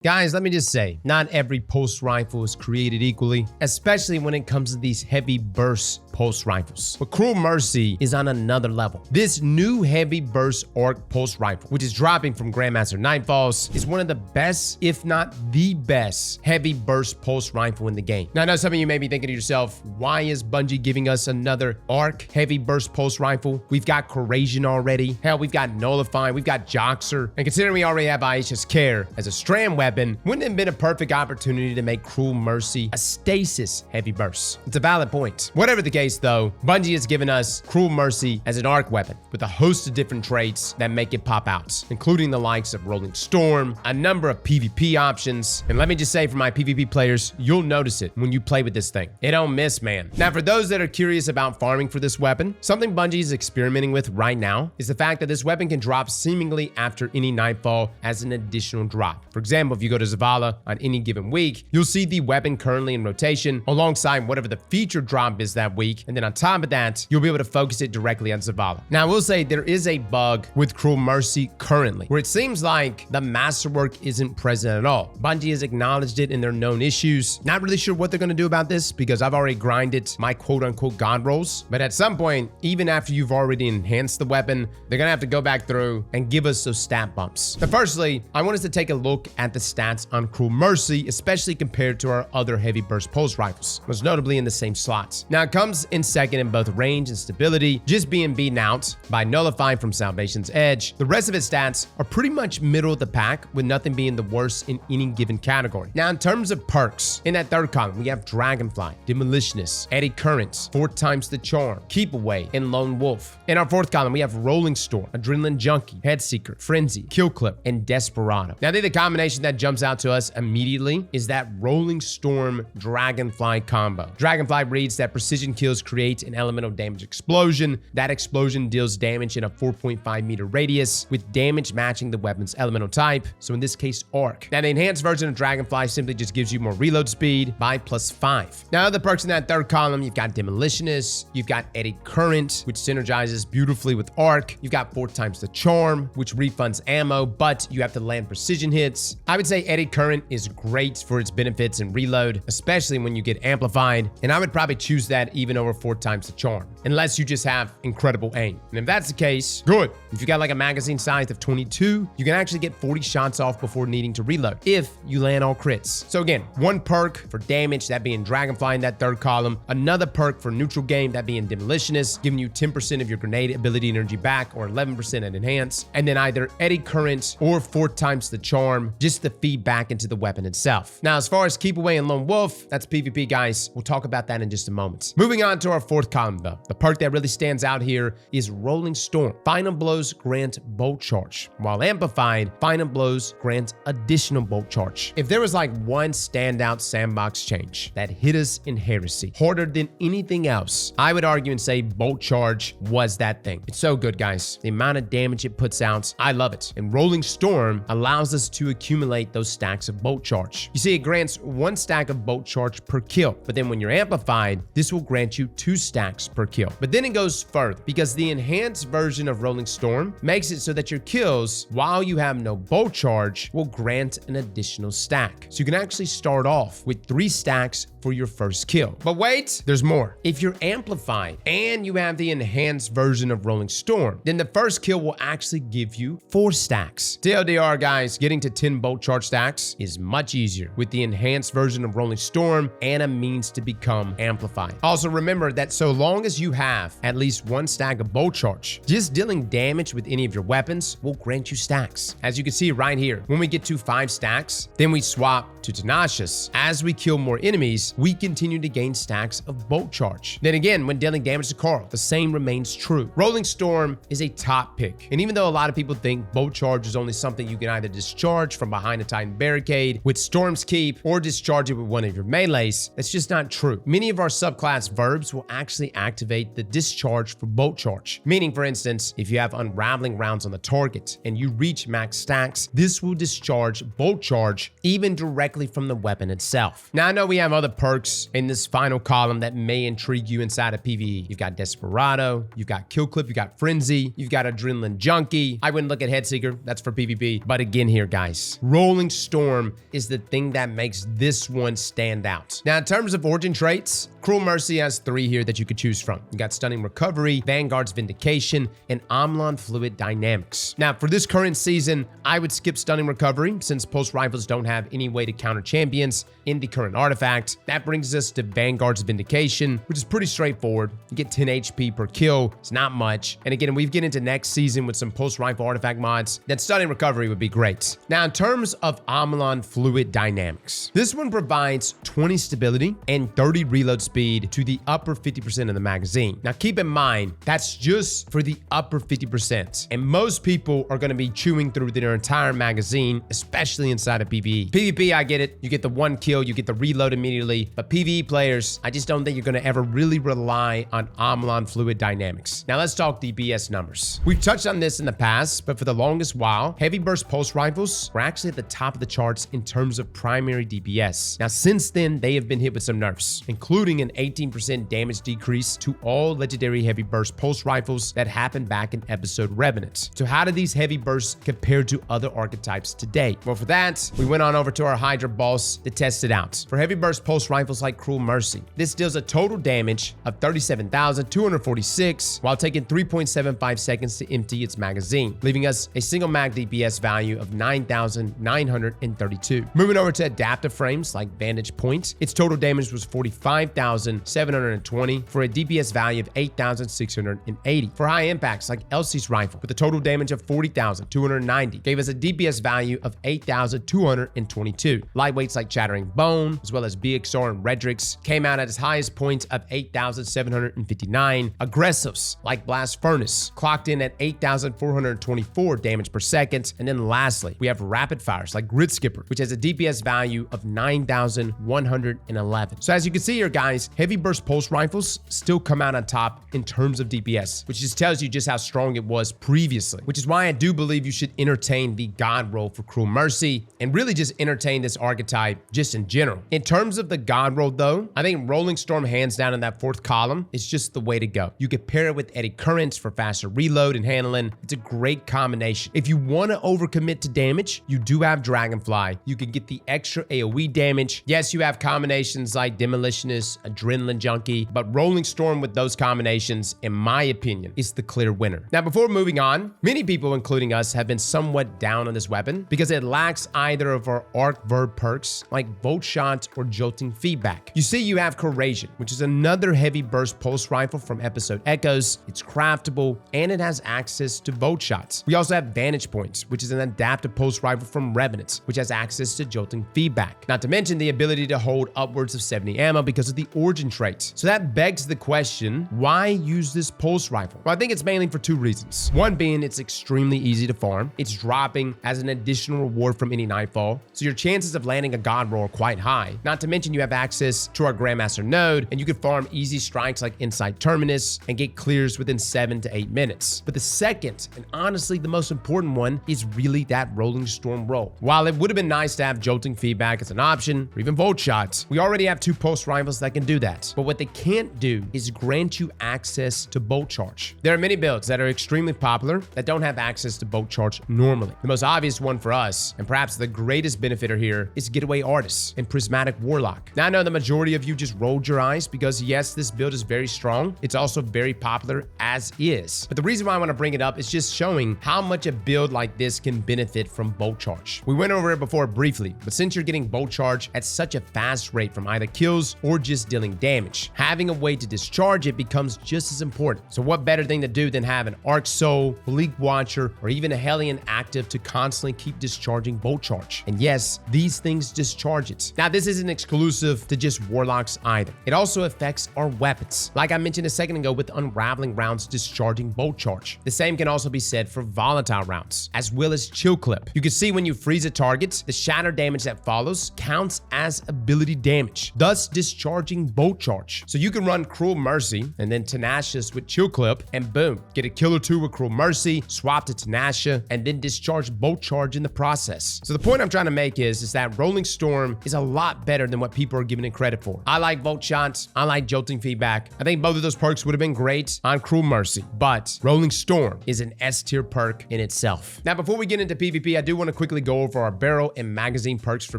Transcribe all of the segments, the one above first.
Guys, let me just say, not every pulse rifle is created equally, especially when it comes to these heavy burst pulse rifles. But Cruel Mercy is on another level. This new heavy burst arc pulse rifle, which is dropping from Grandmaster Nightfalls, is one of the best, if not the best, heavy burst pulse rifle in the game. Now, I know some of you may be thinking to yourself, why is Bungie giving us another arc heavy burst pulse rifle? We've got Corrasion already. Hell, we've got Nullify, we've got Joxer. And considering we already have Aisha's Care as a strand weapon, wouldn't it have been a perfect opportunity to make Cruel Mercy a stasis heavy burst? It's a valid point. Whatever the case though, Bungie has given us Cruel Mercy as an arc weapon with a host of different traits that make it pop out, including the likes of Rolling Storm, a number of PvP options, and let me just say for my PvP players, you'll notice it when you play with this thing. It don't miss, man. Now for those that are curious about farming for this weapon, something Bungie is experimenting with right now is the fact that this weapon can drop seemingly after any nightfall as an additional drop. For example, if you go to Zavala on any given week, you'll see the weapon currently in rotation alongside whatever the feature drop is that week, and then on top of that, you'll be able to focus it directly on Zavala. Now, I will say there is a bug with Cruel Mercy currently, where it seems like the masterwork isn't present at all. Bungie has acknowledged it in their known issues. Not really sure what they're going to do about this because I've already grinded my quote-unquote god rolls, but at some point, even after you've already enhanced the weapon, they're going to have to go back through and give us those stat bumps. But firstly, I want us to take a look at the stats on Cruel Mercy, especially compared to our other heavy burst pulse rifles, most notably in the same slots. Now, it comes in second in both range and stability, just being beaten out by Nullify from Salvation's Edge. The rest of its stats are pretty much middle of the pack, with nothing being the worst in any given category. Now, in terms of perks, in that third column, we have Dragonfly, Demolitionist, Eddy Current, 4 times the Charm, Keep Away, and Lone Wolf. In our fourth column, we have Rolling Storm, Adrenaline Junkie, Headseeker, Frenzy, Kill Clip, and Desperado. Now, I think the combination that jumps out to us immediately is that Rolling Storm Dragonfly combo. Dragonfly reads that precision kills create an elemental damage explosion. That explosion deals damage in a 4.5 meter radius, with damage matching the weapon's elemental type, so in this case, arc. Now, the enhanced version of Dragonfly simply just gives you more reload speed by +5. Now, other perks in that third column, you've got Demolitionist, you've got Eddy Current, which synergizes beautifully with arc. You've got 4 times the Charm, which refunds ammo, but you have to land precision hits. I would say Eddy Current is great for its benefits and reload, especially when you get amplified, and I would probably choose that even over 4 times the Charm, unless you just have incredible aim. And if that's the case, good. If you got like a magazine size of 22, you can actually get 40 shots off before needing to reload, if you land all crits. So again, one perk for damage, that being Dragonfly in that third column, another perk for neutral game, that being Demolitionist, giving you 10% of your grenade ability energy back, or 11% at enhance, and then either Eddy Current or 4 times the Charm, just to feed back into the weapon itself. Now, as far as Keep Away and Lone Wolf, that's PvP, guys. We'll talk about that in just a moment. Moving on to our fourth column, though. The perk that really stands out here is Rolling Storm. Final Blows grant Bolt Charge, while Amplified, Final Blows grant additional Bolt Charge. If there was like one standout sandbox change that hit us in Heresy harder than anything else, I would argue and say Bolt Charge was that thing. It's so good, guys. The amount of damage it puts out, I love it. And Rolling Storm allows us to accumulate those stacks of Bolt Charge. You see, it grants 1 stack of Bolt Charge per kill, but then when you're amplified, this will grant you 2 stacks per kill. But then it goes further, because the enhanced version of Rolling Storm makes it so that your kills, while you have no Bolt Charge, will grant an additional stack. So you can actually start off with 3 stacks for your first kill. But wait, there's more. If you're amplified and you have the enhanced version of Rolling Storm, then the first kill will actually give you 4 stacks. TLDR, guys, getting to 10 Bolt Charge stacks is much easier with the enhanced version of Rolling Storm and a means to become amplified. Also, remember that so long as you have at least 1 stack of Bolt Charge, just dealing damage with any of your weapons will grant you stacks. As you can see right here, when we get to 5 stacks, then we swap to Tenacious. As we kill more enemies, we continue to gain stacks of Bolt Charge. Then again, when dealing damage to Carl, the same remains true. Rolling Storm is a top pick, and even though a lot of people think Bolt Charge is only something you can either discharge from behind a Titan barricade with Storm's Keep or discharge it with one of your melees, that's just not true. Many of our subclass verbs will actually activate activate the discharge for bolt charge. Meaning, for instance, if you have unraveling rounds on the target and you reach max stacks, this will discharge bolt charge even directly from the weapon itself. Now, I know we have other perks in this final column that may intrigue you inside of PvE. You've got Desperado, you've got Kill Clip, you've got Frenzy, you've got Adrenaline Junkie. I wouldn't look at Headseeker, that's for PvP. But again here, guys, Rolling Storm is the thing that makes this one stand out. Now, in terms of origin traits, Cruel Mercy has 3 here that you could choose from. You got Stunning Recovery, Vanguard's Vindication, and Omlon Fluid Dynamics. Now, for this current season, I would skip Stunning Recovery since pulse rifles don't have any way to counter champions in the current artifact. That brings us to Vanguard's Vindication, which is pretty straightforward. You get 10 HP per kill. It's not much. And again, we get into next season with some pulse rifle artifact mods, then Stunning Recovery would be great. Now, in terms of Omlon Fluid Dynamics, this one provides 20 stability and 30 reload speed to the upper 50% of the magazine. Now, keep in mind, that's just for the upper 50%. And most people are going to be chewing through their entire magazine, especially inside of PvE. PvP, I get it. You get the 1 kill, you get the reload immediately. But PvE players, I just don't think you're going to ever really rely on Omlon Fluid Dynamics. Now, let's talk DPS numbers. We've touched on this in the past, but for the longest while, heavy burst pulse rifles were actually at the top of the charts in terms of primary DPS. Now, since then, they have been hit with some nerfs, including an 18% damage decrease to all legendary heavy burst pulse rifles that happened back in episode Revenant. So how do these heavy bursts compare to other archetypes today? Well, for that, we went on over to our Hydra boss to test it out. For heavy burst pulse rifles like Cruel Mercy, this deals a total damage of 37,246 while taking 3.75 seconds to empty its magazine, leaving us a single mag DPS value of 9,932. Moving over to adaptive frames like Vantage Point, its total damage was 45,720 for a DPS value of 8,680. For high impacts like Elsie's rifle, with a total damage of 40,290, gave us a DPS value of 8,222. Lightweights like Chattering Bone, as well as BXR and Redrix, came out at its highest point of 8,759. Aggressives like Blast Furnace clocked in at 8,424 damage per second. And then lastly, we have rapid fires like Grid Skipper, which has a DPS value of 9,111. So as you can see here, guys, heavy burst pulse rifles still come out on top in terms of DPS, which just tells you just how strong it was previously, which is why I do believe you should entertain the Godroll for Cruel Mercy and really just entertain this archetype just in general. In terms of the Godroll though, I think Rolling Storm hands down in that 4th column is just the way to go. You could pair it with Eddy Current for faster reload and handling. It's a great combination. If you want to overcommit to damage, you do have Dragonfly. You can get the extra AoE damage. Yes, you have combinations like Demolitionist, Adrenaline Junkie, but Rolling Storm with those combinations, in my opinion, is the clear winner. Now, before moving on, many people, including us, have been somewhat down on this weapon because it lacks either of our arc verb perks like Volt Shot or Jolting Feedback. You see, you have Corrasion, which is another heavy burst pulse rifle from episode Echoes. It's craftable and it has access to Volt Shots. We also have Vantage Points, which is an adaptive pulse rifle from Revenant, which has access to Jolting Feedback. Not to mention the ability to hold upwards of 70 ammo because of the origin trait. So that begs the question, why use this pulse rifle? Well, I think it's mainly for 2 reasons. One being it's extremely easy to farm. It's dropping as an additional reward from any Nightfall, so your chances of landing a Godroll are quite high. Not to mention you have access to our Grandmaster node, and you can farm easy strikes like Inside Terminus and get clears within 7 to 8 minutes. But the second, and honestly the most important one, is really that Rolling Storm roll. While it would have been nice to have Jolting Feedback as an option, or even Volt Shots, we already have 2 pulse rifles that can do that. But what they can't do is grant you access to Bolt Charge. There are many builds that are extremely popular that don't have access to Bolt Charge normally. The most obvious one for us, and perhaps the greatest benefiter here, is Getaway Artist and Prismatic Warlock. Now, I know the majority of you just rolled your eyes because yes, this build is very strong. It's also very popular as is. But the reason why I want to bring it up is just showing how much a build like this can benefit from Bolt Charge. We went over it before briefly, but since you're getting Bolt Charge at such a fast rate from either kills or just dealing damage, having a way to discharge it becomes just as important. So what better thing to do than have an Arc Soul, Bleak Watcher, or even a Hellion active to constantly keep discharging Bolt Charge? And yes, these things discharge it. Now, this isn't exclusive to just Warlocks either. It also affects our weapons. Like I mentioned a second ago with Unraveling rounds discharging Bolt Charge. The same can also be said for Volatile rounds, as well as Chill Clip. You can see when you freeze a target, the shatter damage that follows counts as ability damage, thus discharging Bolt Charge. So you can run Cruel Mercy Mercy, and then Tenacious with Chill Clip, and boom, get a kill or two with Cruel Mercy, swap to Tenacia, and then discharge Bolt Charge in the process. So the point I'm trying to make is that Rolling Storm is a lot better than what people are giving it credit for. I like Volt Shots, I like Jolting Feedback. I think both of those perks would have been great on Cruel Mercy, but Rolling Storm is an S tier perk in itself. Now, before we get into PvP, I do want to quickly go over our barrel and magazine perks for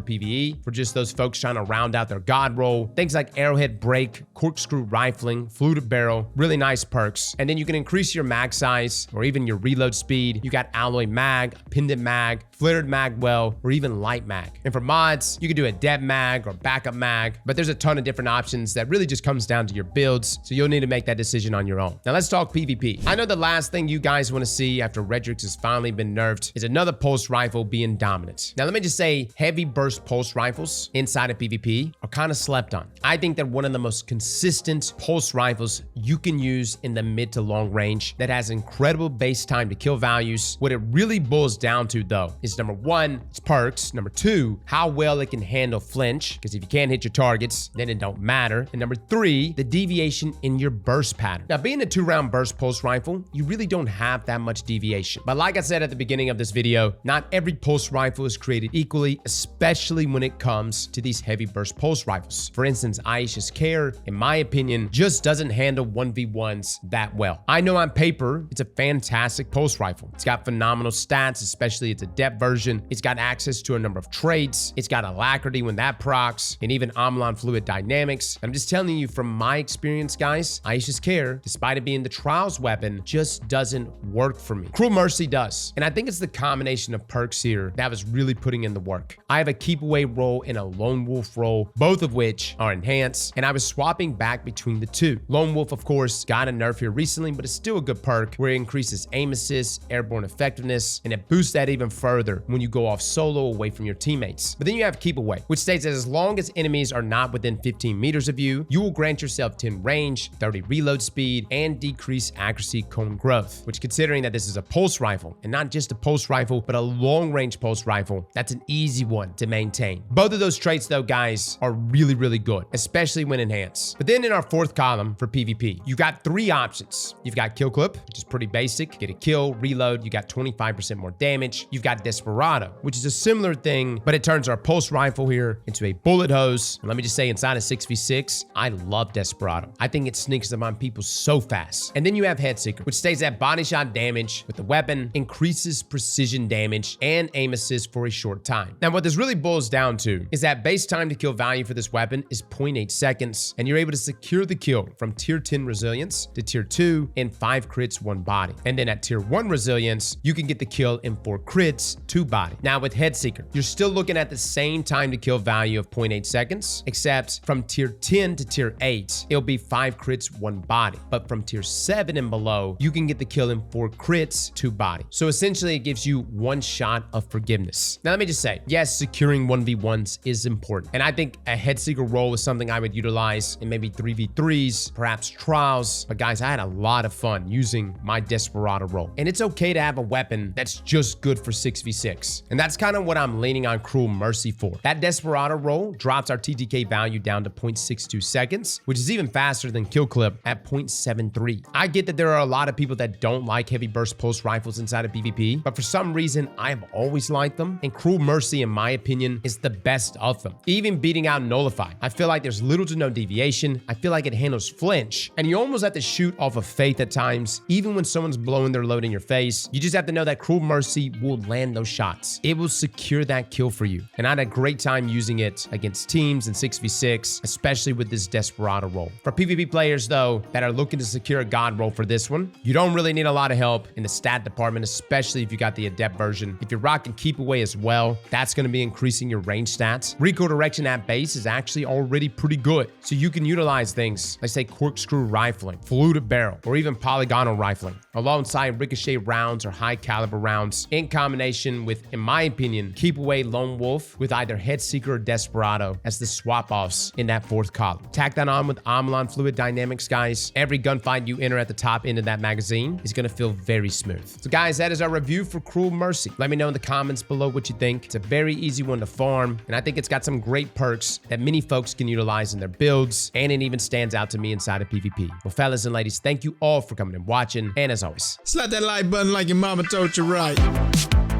PvE, for just those folks trying to round out their God roll. Things like Arrowhead Break, Corkscrew Rifling, Fluted Barrel, really nice perks. And then you can increase your mag size or even your reload speed. You got Alloy Mag, Pendant Mag, Flared Mag Well, or even Light Mag. And for mods, you can do a Dead Mag or Backup Mag, but there's a ton of different options that really just comes down to your builds, so you'll need to make that decision on your own. Now let's talk PvP. I know the last thing you guys want to see after Redrix has finally been nerfed is another pulse rifle being dominant. Now let me just say, heavy burst pulse rifles inside of PvP are kind of slept on. I think they're one of the most consistent pulse rifles you can use in the mid to long range that has incredible base time to kill values. What it really boils down to though is number one, its perks. Number two, how well it can handle flinch, because if you can't hit your targets, then it don't matter. And number three, the deviation in your burst pattern. Now, being a 2-round burst pulse rifle, you really don't have that much deviation. But like I said at the beginning of this video, not every pulse rifle is created equally, especially when it comes to these heavy burst pulse rifles. For instance, Aisha's Care, in my opinion, just doesn't handle 1v1s that well. I know on paper, it's a fantastic pulse rifle. It's got phenomenal stats, especially its adept version. It's got access to a number of traits. It's got Alacrity when that procs, and even Omlon Fluid Dynamics. I'm just telling you from my experience, guys, Aisha's Care, despite it being the Trials weapon, just doesn't work for me. Cruel Mercy does. And I think it's the combination of perks here that was really putting in the work. I have a Keep Away role and a Lone Wolf role, both of which are enhanced, and I was swapping back between the two. Lone Wolf, of course, got a nerf here recently, but it's still a good perk where it increases aim assist, airborne effectiveness, and it boosts that even further when you go off solo away from your teammates. But then you have Keep Away, which states that as long as enemies are not within 15 meters of you, you will grant yourself 10 range, 30 reload speed, and decrease accuracy cone growth, which, considering that this is a pulse rifle, and not just a pulse rifle, but a long range pulse rifle, that's an easy one to maintain. Both of those traits though, guys, are really, really good, especially when enhanced. But then in our fourth column for PvP, you got three options. You've got Kill Clip, which is pretty basic. Get a kill, reload, you got 25% more damage. You've got Desperado, which is a similar thing, but it turns our pulse rifle here into a bullet hose. And let me just say, inside of 6v6, I love Desperado. I think it sneaks them on people so fast. And then you have Headseeker, which states that body shot damage with the weapon increases precision damage and aim assist for a short time. Now, what this really boils down to is that base time to kill value for this weapon is 0.8 seconds, and you're able to secure the kill from tier 10 resilience to tier 2 in 5 crits, 1 body. And then at tier 1 resilience, you can get the kill in 4 crits, 2 body. Now with Headseeker, you're still looking at the same time to kill value of 0.8 seconds, except from tier 10 to tier 8, it'll be 5 crits, 1 body. But from tier 7 and below, you can get the kill in 4 crits, 2 body. So essentially it gives you 1 shot of forgiveness. Now let me just say, yes, securing 1v1s is important. And I think a Headseeker role is something I would utilize in maybe 3v3s, perhaps trials. But guys, I had a lot of fun using my Desperado role. And it's okay to have a weapon that's just good for 6v6. And that's kind of what I'm leaning on Cruel Mercy for. That Desperado role drops our TTK value down to 0.62 seconds, which is even faster than Kill Clip at 0.73. I get that there are a lot of people that don't like heavy burst pulse rifles inside of PvP, but for some reason, I've always liked them. And Cruel Mercy, in my opinion, is the best of them. Even beating out Nullify, I feel like there's little to no deviation. I feel like it handles flinch, and you almost have to shoot off of faith at times. Even when someone's blowing their load in your face, you just have to know that Cruel Mercy will land those shots. It will secure that kill for you. And I had a great time using it against teams in 6v6, especially with this Desperado role. For PvP players though, that are looking to secure a God roll for this one, you don't really need a lot of help in the stat department, especially if you got the adept version. If you're rocking Keep Away as well, that's going to be increasing your range stats. Recoil direction at base is actually already pretty good, so you can utilize things like, say, corkscrew rifling, fluted barrel, or even polygonal rifling, alongside ricochet rounds or high caliber rounds, in combination with, in my opinion, Keep Away Lone Wolf with either Headseeker or Desperado as the swap offs in that fourth column. Tack that on with Omlon Fluid Dynamics, guys. Every gunfight you enter at the top end of that magazine is going to feel very smooth. So guys, that is our review for Cruel Mercy. Let me know in the comments below what you think. It's a very easy one to farm, and I think it's got some great perks that many folks can utilize in their builds, and it even stands out to me in inside of PvP. Well, fellas and ladies, thank you all for coming and watching, and as always, Slap that like button like your mama told you right.